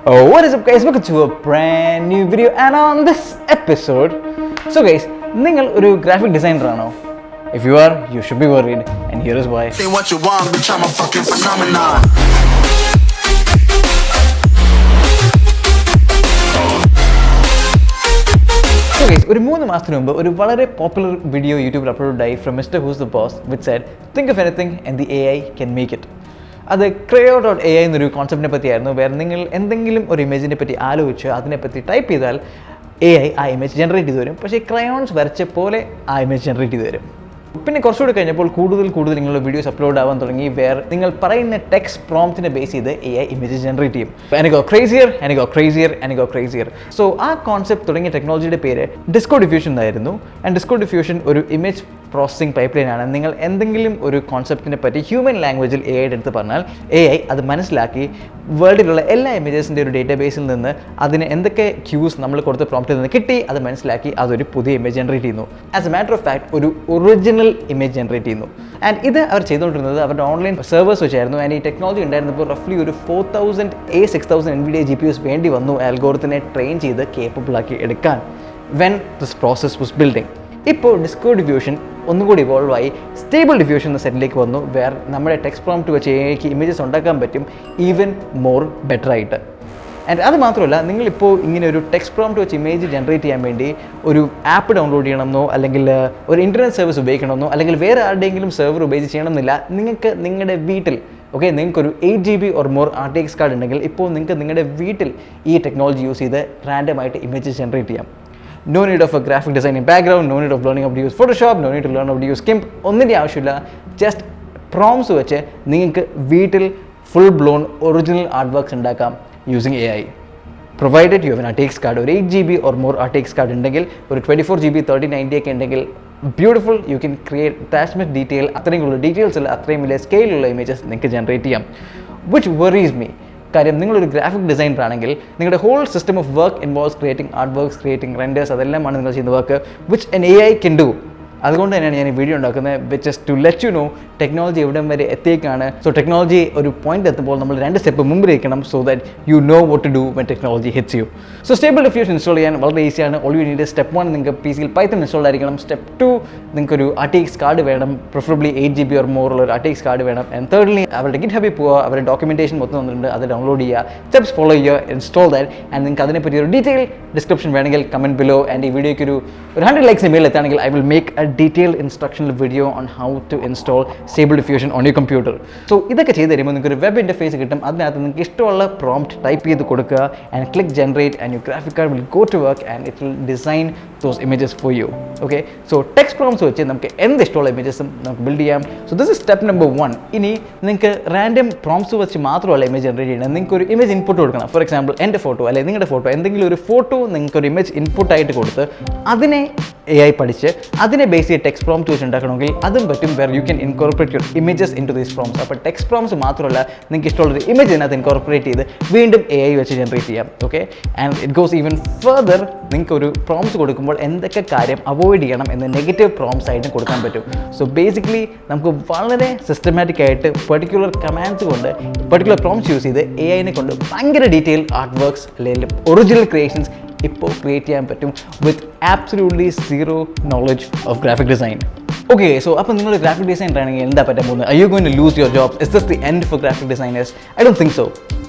What is up guys, welcome to a brand new video and on this episode, so guys, നിങ്ങൾ ഒരു graphic designer ആണോ? If you are, you should be worried and here is why. Say what you want, bitch, I'm a fucking phenomenon. So guys, ഒരു 3 മാസത്തിന് മുമ്പ് ഒരു വളരെ popular video യൂട്യൂബിൽ upload ആയി from Mr. Who's the Boss which said, think of anything and the AI can make it. അത് creo.ai എന്നൊരു കോൺസെപ്റ്റിനെ പറ്റിയായിരുന്നു. വേറെ നിങ്ങൾ എന്തെങ്കിലും ഒരു ഇമേജിനെ പറ്റി ആലോചിച്ച് അതിനെപ്പറ്റി ടൈപ്പ് ചെയ്താൽ AI ആ ഇമേജ് ജനറേറ്റ് ചെയ്ത് വരും. പക്ഷേ ക്രയോൺസ് വരച്ച പോലെ ആ ഇമേജ് ജനറേറ്റ് ചെയ്ത് വരും. പിന്നെ കുറച്ചുകൂടി കഴിഞ്ഞപ്പോൾ കൂടുതൽ നിങ്ങളുടെ വീഡിയോസ് അപ്ലോഡ് ആവാൻ തുടങ്ങി. വേറെ നിങ്ങൾ പറയുന്ന ടെക്സ്റ്റ് പ്രോംപ്റ്റിനെ ബേസ് ചെയ്ത് AI ഇമേജ് ജനറേറ്റ് ചെയ്യും. And go crazier. സോ ആ കോൺസെപ്റ്റ് തുടങ്ങിയ ടെക്നോളജിയുടെ പേര് ഡിസ്കോ ഡിഫ്യൂഷൻ എന്നായിരുന്നു. ആൻഡ് ഡിസ്കോ ഡിഫ്യൂഷൻ ഒരു ഇമേജ് പ്രോസസ്സിംഗ് പൈപ്പ് ലൈനാണ്. നിങ്ങൾ എന്തെങ്കിലും ഒരു കോൺസെപ്റ്റിനെ പറ്റി ഹ്യൂമൻ ലാംഗ്വേജിൽ AI എടുത്ത് പറഞ്ഞാൽ AI അത് മനസ്സിലാക്കി വേൾഡിലുള്ള എല്ലാ ഇമേജസിൻ്റെ ഒരു ഡേറ്റാബേസിൽ നിന്ന് അതിന് എന്തൊക്കെ ക്യൂസ് നമ്മൾ കൊടുത്ത പ്രോംപ്റ്റിൽ നിന്ന് കിട്ടി അത് മനസ്സിലാക്കി അതൊരു പുതിയ ഇമേജ് ജനറേറ്റ് ചെയ്യുന്നു. As A matter of fact ഒരു ഒറിജിനൽ ഇമേജ് ജനറേറ്റ് ചെയ്യുന്നു. ആൻഡ് ഇത് അവർ ചെയ്തുകൊണ്ടിരുന്നത് അവരുടെ ഓൺലൈൻ സെർവേഴ്സ് വെച്ചായിരുന്നു. ആൻഡ് ഈ ടെക്നോളജി ഉണ്ടായിരുന്നപ്പോൾ റഫ്ലി ഒരു 4000 A6000 NVIDIA GPUs വേണ്ടി വന്നു ആൽഗോറിത്തിനെ ട്രെയിൻ ചെയ്ത് കേപ്പബിൾ ആക്കി എടുക്കാൻ when this process was building. ഇപ്പോൾ ഡിസ്കോ ഡിഫ്യൂഷൻ ഒന്നുകൂടി ഇവോൾവ് ആയി സ്റ്റേബിൾ ഡിഫ്യൂഷൻ എന്ന സെറ്റിലേക്ക് വന്നു. വേറെ നമ്മുടെ ടെക്സ്റ്റ് പ്രോംപ്റ്റ് വെച്ച് AI ഇമേജസ് ഉണ്ടാക്കാൻ പറ്റും ഈവൻ മോർ ബെറ്റർ ആയിട്ട്. ആൻഡ് അത് മാത്രമല്ല, നിങ്ങളിപ്പോൾ ഇങ്ങനെ ഒരു ടെക്സ്റ്റ് പ്രോംപ്റ്റ് വെച്ച് ഇമേജ് ജനറേറ്റ് ചെയ്യാൻ വേണ്ടി ഒരു ആപ്പ് ഡൗൺലോഡ് ചെയ്യണമെന്നോ അല്ലെങ്കിൽ ഒരു ഇൻ്റർനെറ്റ് സർവീസ് ഉപയോഗിക്കണമെന്നോ അല്ലെങ്കിൽ വേറെ ആരുടെയെങ്കിലും സെർവർ ഉപയോഗിച്ച് ചെയ്യണമെന്നില്ല. നിങ്ങൾക്ക് നിങ്ങളുടെ വീട്ടിൽ നിങ്ങൾക്കൊരു 8 GB or more RTX card ഉണ്ടെങ്കിൽ ഇപ്പോൾ നിങ്ങൾക്ക് നിങ്ങളുടെ വീട്ടിൽ ഈ ടെക്നോളജി യൂസ് ചെയ്ത് റാൻഡമായിട്ട് ഇമേജ് ജനറേറ്റ് ചെയ്യാം. No need of a graphic designing background, no need of learning how to use Photoshop, no need to learn how to use GIMP. ഒന്നിൻ്റെ ആവശ്യമില്ല. ജസ്റ്റ് പ്രോംപ്റ്റ്സ് വെച്ച് നിങ്ങൾക്ക് വീട്ടിൽ full blown original artworks ഉണ്ടാക്കാം using AI. Provided you have an RTX card, ഒരു 8 GB or more RTX card ഉണ്ടെങ്കിൽ, ഒരു 24 GB 3090 ഒക്കെ ഉണ്ടെങ്കിൽ beautiful, you can create that much detail, അത്രയും ഉള്ള ഡീറ്റെയിൽസ് ഉള്ള അത്രയും വലിയ സ്കെയിലുള്ള ഇമേജസ് നിങ്ങൾക്ക് ജനറേറ്റ് ചെയ്യാം. Which worries me. കാര്യം നിങ്ങളൊരു ഗ്രാഫിക് ഡിസൈനർ ആണെങ്കിൽ നിങ്ങളുടെ whole system of work involves creating artworks, creating renders, അതെല്ലാമാണ് നിങ്ങൾ ചെയ്യുന്ന work which an AI can do. അതുകൊണ്ട് തന്നെയാണ് ഞാൻ ഈ വീഡിയോ ഉണ്ടാക്കുന്നത്, which is to let you know technology എവിടം വരെ എത്തിയേക്കാണ്. സോ ടെക്നോളജി ഒരു പോയിന്റ് എത്തുമ്പോൾ നമ്മൾ 2 സ്റ്റെപ്പ് മുമ്പിലിരിക്കണം so that you know what to do when technology hits you. So stable diffusion install ചെയ്യാൻ വളരെ ഈസിയാണ്. ഓൾ യു നീഡ് സ്റ്റെപ്പ് 1 നിങ്ങൾക്ക് PC യിൽ പൈത്തൺ ഇൻസ്റ്റാൾ ആയിരിക്കണം. സ്റ്റെപ്പ് 2 നിങ്ങൾക്കൊരു RTX കാർഡ് വേണം, പ്രിഫറബിളി 8 GB or more ഉള്ള ഒരു RTX കാർഡ് വേണം. ആൻഡ് തേർഡ്ലി അവരുടെ GitHubൽ പോവുക, അവരുടെ ഡോക്യുമെൻറ്റേഷൻ മൊത്തം വന്നിട്ടുണ്ട്, അത് ഡൗൺലോഡ് ചെയ്യുക, സ്റ്റെപ്സ് ഫോളോ ചെയ്യുക, ഇൻസ്റ്റാൾ ദാറ്റ്. ആൻഡ് നിങ്ങൾക്ക് അതിനെപ്പറ്റി ഒരു ഡീറ്റെയിൽ ഡിസ്ക്രിപ്ഷൻ വേണമെങ്കിൽ കമൻറ്റ് ബിലോ. ആൻഡ് ഈ വീഡിയോയ്ക്ക് ഒരു 100 likes മേൽ എത്താണെങ്കിൽ I will make a detail instructional video on how to install Stable Diffusion on your computer. So ഇതൊക്കെ ചെയ്ത് തരുമ്പോൾ നിങ്ങൾക്ക് ഒരു വെബ് ഇൻ്റർഫേസ് കിട്ടും. അതിനകത്ത് നിങ്ങൾക്ക് ഇഷ്ടമുള്ള പ്രോംപ്റ്റ് ടൈപ്പ് ചെയ്ത് കൊടുക്കുക and click generate and your graphic card will go to work and it will design those images for you. Okay, so text prompts വെച്ച് നമുക്ക് എന്ത് ഇഷ്ടമുള്ള ഇമേജസും നമുക്ക് ബിൽഡ് ചെയ്യാം. So this is step number 1. ഇനി നിങ്ങൾക്ക് റാൻഡം പ്രോംപ്റ്റ്സ് വെച്ച് മാത്രമല്ല ഇമേജ് ജനറേറ്റ് ചെയ്യണം. നിങ്ങൾക്ക് ഒരു ഇമേജ് ഇൻപുട്ട് കൊടുക്കണം. ഫോർ എക്സാമ്പിൾ എൻ്റെ ഫോട്ടോ അല്ലെങ്കിൽ നിങ്ങളുടെ ഫോട്ടോ, എന്തെങ്കിലും ഒരു ഫോട്ടോ നിങ്ങൾക്ക് ഒരു ഇമേജ് ഇൻപുട്ടായിട്ട് കൊടുത്ത് അതിനെ AI പഠിച്ച് അതിനെ ബേസ് ചെയ്ത് ടെക്സ്റ്റ് പ്രോംപ്റ്റ് വെച്ച് ഉണ്ടാക്കണമെങ്കിൽ അതും പറ്റും. Where you can incorporate your images into these prompts. അപ്പോൾ ടെക്സ്റ്റ് പ്രോംപ്റ്റ്സ് മാത്രമല്ല, നിങ്ങൾക്ക് ഇഷ്ടമുള്ളൊരു ഇമേജ് ഇതിനകത്ത് ഇൻകോർപ്പറേറ്റ് ചെയ്ത് വീണ്ടും AI വെച്ച് ജനറേറ്റ് ചെയ്യാം. Okay, and it goes even further. നിങ്ങൾക്ക് ഒരു പ്രോംപ്റ്റ്സ് കൊടുക്കുമ്പോൾ എന്തൊക്കെ കാര്യം അവോയ്ഡ് ചെയ്യണം എന്ന് നെഗറ്റീവ് പ്രോംപ്റ്റ്സ് ആയിട്ട് കൊടുക്കാൻ പറ്റും. സോ ബേസിക്കലി നമുക്ക് വളരെ സിസ്റ്റമാറ്റിക് ആയിട്ട് പെർട്ടിക്കുലർ കമാൻഡ്സ് കൊണ്ട് പെർട്ടിക്കുലർ പ്രോംപ്റ്റ്സ് യൂസ് ചെയ്ത് AI കൊണ്ട് ഭയങ്കര ഡീറ്റെയിൽ ആർട്ട് വർക്ക്സ് അല്ലെങ്കിൽ ഒറിജിനൽ ക്രിയേഷൻസ് ഇപ്പോൾ ക്രിയേറ്റ് ചെയ്യാൻ പറ്റും with absolutely zero knowledge of graphic design. Okay, so അപ്പോൾ നിങ്ങൾ ഗ്രാഫിക് ഡിസൈനർ ആണെങ്കിൽ എന്താ പറ്റാൻ പോകുന്നത്? Are you going to lose your jobs? Is this the end for graphic designers? I don't think so.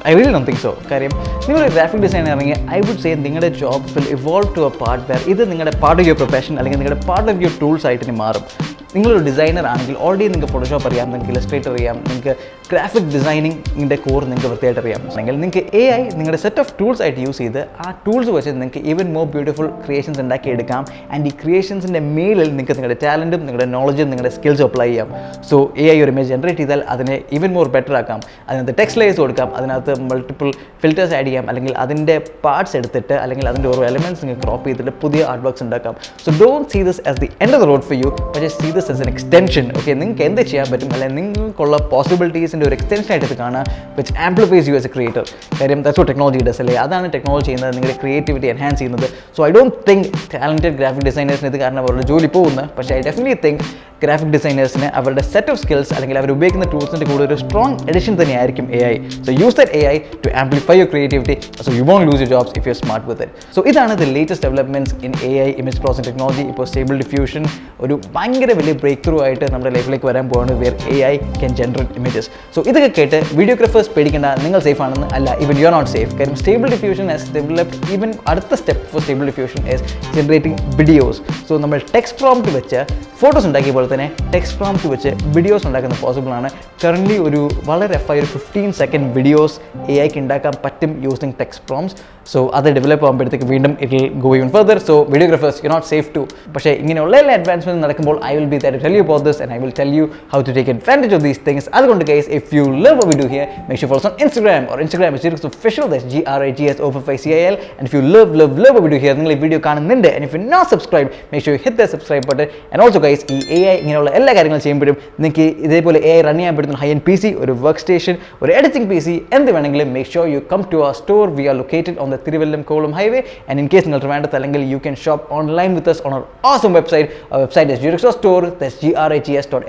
I really don't think so. കാര്യം നിങ്ങളൊരു graphic designer ആണെങ്കിൽ I would say നിങ്ങളുടെ jobs will evolve to a part where ഇത് നിങ്ങളുടെ part of your profession അല്ലെങ്കിൽ നിങ്ങളുടെ part of your tools ആയിട്ട് മാറും. നിങ്ങളൊരു ഡിസൈനർ ആണെങ്കിൽ ഓൾറെഡി നിങ്ങൾക്ക് ഫോട്ടോഷോപ്പ് അറിയാം, നിങ്ങൾക്ക് ഇലസ്ട്രേറ്റർ അറിയാം, നിങ്ങൾക്ക് ഗ്രാഫിക് ഡിസൈനിങ്ങിൻ്റെ കോർ നിങ്ങൾക്ക് വൃത്തിയായിട്ട് അറിയാം. അല്ലെങ്കിൽ നിങ്ങൾക്ക് AI നിങ്ങളുടെ സെറ്റ് ഓഫ് ടൂൾസ് ആയിട്ട് യൂസ് ചെയ്ത് ആ ടൂൾസ് വെച്ച് നിങ്ങൾക്ക് ഈവൻ മോർ ബ്യൂട്ടിഫുൾ ക്രിയേഷൻസ് ഉണ്ടാക്കിയെടുക്കാം. ആൻഡ് ഈ ക്രിയേഷൻസിൻ്റെ മേലിൽ നിങ്ങൾക്ക് നിങ്ങളുടെ ടാലൻറ്റും നിങ്ങളുടെ നോളജും നിങ്ങളുടെ സ്കിൽസും അപ്ലൈ ചെയ്യാം. സോ AI ഒരു ഇമേജ് ജനറേറ്റ് ചെയ്താൽ അതിനെ ഈവൻ മോർ ബെറ്റർ ആക്കാം. അതിനകത്ത് ടെക്സ്റ്റ് ലേയേഴ്സ് കൊടുക്കാം, അതിനകത്ത് മൾട്ടിപ്പിൾ ഫിൽറ്റേഴ്സ് ആഡ് ചെയ്യാം, അല്ലെങ്കിൽ അതിൻ്റെ പാർട്സ് എടുത്തിട്ട് അല്ലെങ്കിൽ അതിൻ്റെ ഓരോ എലമെൻറ്റ്സ് നിങ്ങൾക്ക് ക്രോപ്പ് ചെയ്തിട്ട് പുതിയ ആർട്ട് വർക്ക്സ് ഉണ്ടാക്കാം. So don't see this as the end of the road for you, പക്ഷേ see this as an extension. Okay, നിങ്ങൾക്ക് എന്ത് ചെയ്യാൻ പറ്റും അല്ലെങ്കിൽ നിങ്ങൾക്കുള്ള പോസിബിലിറ്റീസിൻ്റെ ഒരു എക്സ്റ്റൻഷൻ ആയിട്ട് ഇത് കാണുക, which amplifies you as a creator. കാര്യം ദാറ്റ്സ് വാട്ട് ടെക്നോളജി ഡസ് അല്ലേ? അതാണ് ടെക്നോളജി ചെയ്യുന്നത്, നിങ്ങളുടെ ക്രിയേറ്റിവിറ്റി എൻഹാൻസ് ചെയ്യുന്നത്. So I don't think talented graphic ഡിസൈനേഴ്സിന് ഇത് കാരണം അവരുടെ ജോലി പോകുന്നത്. പക്ഷേ ഐ ഡെഫിനറ്റ്ലി തിങ്ക് ഗ്രാഫിക് ഡിസൈനേഴ്സിന് അവരുടെ സെറ്റ് ഓഫ് സ്കിൽസ് അല്ലെങ്കിൽ അവർ ഉപയോഗിക്കുന്ന ടൂൾസിൻ്റെ കൂടെ ഒരു സ്ട്രോങ് എഡിഷൻ തന്നെയായിരിക്കും AI. So use that AI to amplify your creativity so you won't lose your jobs if you are smart with it. So ഇതാണ് the latest developments in AI image processing technology. ഇപ്പോൾ stable diffusion ഒരു ഭയങ്കര വലിയ break through ആയിട്ട് നമ്മുടെ ലൈഫിലേക്ക് വരാൻ പോകുന്നത് where AI can generate images. So ഇതൊക്കെ കേട്ട് വീഡിയോഗ്രാഫേഴ്സ് പേടിക്കേണ്ട, നിങ്ങൾ സേഫ് ആണെന്ന് അല്ല, even you are not safe. കാര്യം stable diffusion has developed even അടുത്ത step for stable diffusion is generating videos. So നമ്മൾ ടെക്സ്റ്റ് പ്രോംപ്റ്റ് വെച്ച് ഫോട്ടോസ് ഉണ്ടാക്കിയ പോലെ തന്നെ ടെക്സ്റ്റ് പ്രോംപ്റ്റ് വെച്ച് വീഡിയോസ് ഉണ്ടാക്കുന്ന പോസിബിൾ ആണ്. കറൻ്റ്ലി ഒരു വളരെ റഫായ ഒരു 15 സെക്കൻഡ് വീഡിയോസ് AIക്ക് ഉണ്ടാക്കാൻ പറ്റും യൂസിങ് ടെക്സ്റ്റ് പ്രോംപ്റ്റ്സ്. സോ അത് ഡെവലപ്പ് ആകുമ്പോഴത്തേക്ക് വീണ്ടും it will go even further. So videographers you not safe too. പക്ഷേ ഇങ്ങനെയുള്ള എല്ലാ അഡ്വാൻസ്മെൻറ്റ് നടക്കുമ്പോൾ I will be that to tell you about this and I will tell you how to take advantage of these things. അതുകൊണ്ട് guys, if you love what we do here, make sure you follow us on Instagram. Or Instagram is Grigs official, that's GRIGS05CIL. And if you love what we do here, നിങ്ങൾ ഈ video കാണുന്നുണ്ട്, and if you're not subscribed, make sure you hit that subscribe button. And also guys, ഈ AI ഇങ്ങനെയുള്ള എല്ലാ കാര്യങ്ങളും ചെയ്യുമ്പോഴും നിങ്ങൾക്ക് ഇതേപോലെ AI റൺ ചെയ്യാൻ പറ്റുന്ന ഹൈ എൻഡ് PC, ഒരു വർക്ക് സ്റ്റേഷൻ, ഒരു എഡിറ്റിംഗ് PC എന്ത് വേണമെങ്കിലും make sure you come to our store. We are located on the Thiruvallam-Kollam highway, and in case നിങ്ങൾ ട്രിവാൻഡ്രത്ത് അല്ലെങ്കിൽ you can shop online with us on our awesome website. Our website is Grigs Store, that's GRIGS.store.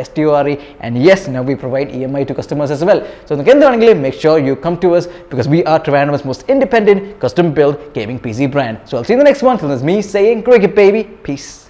And yes, now we provide EMI to customers as well. So നിങ്ങൾക്ക് എന്ത് വേണമെങ്കിലും make sure you come to us because we are Trivandrum's most independent, custom built gaming PC brand. So I'll see you in the next one. Till this is me saying, "Cricket baby, peace."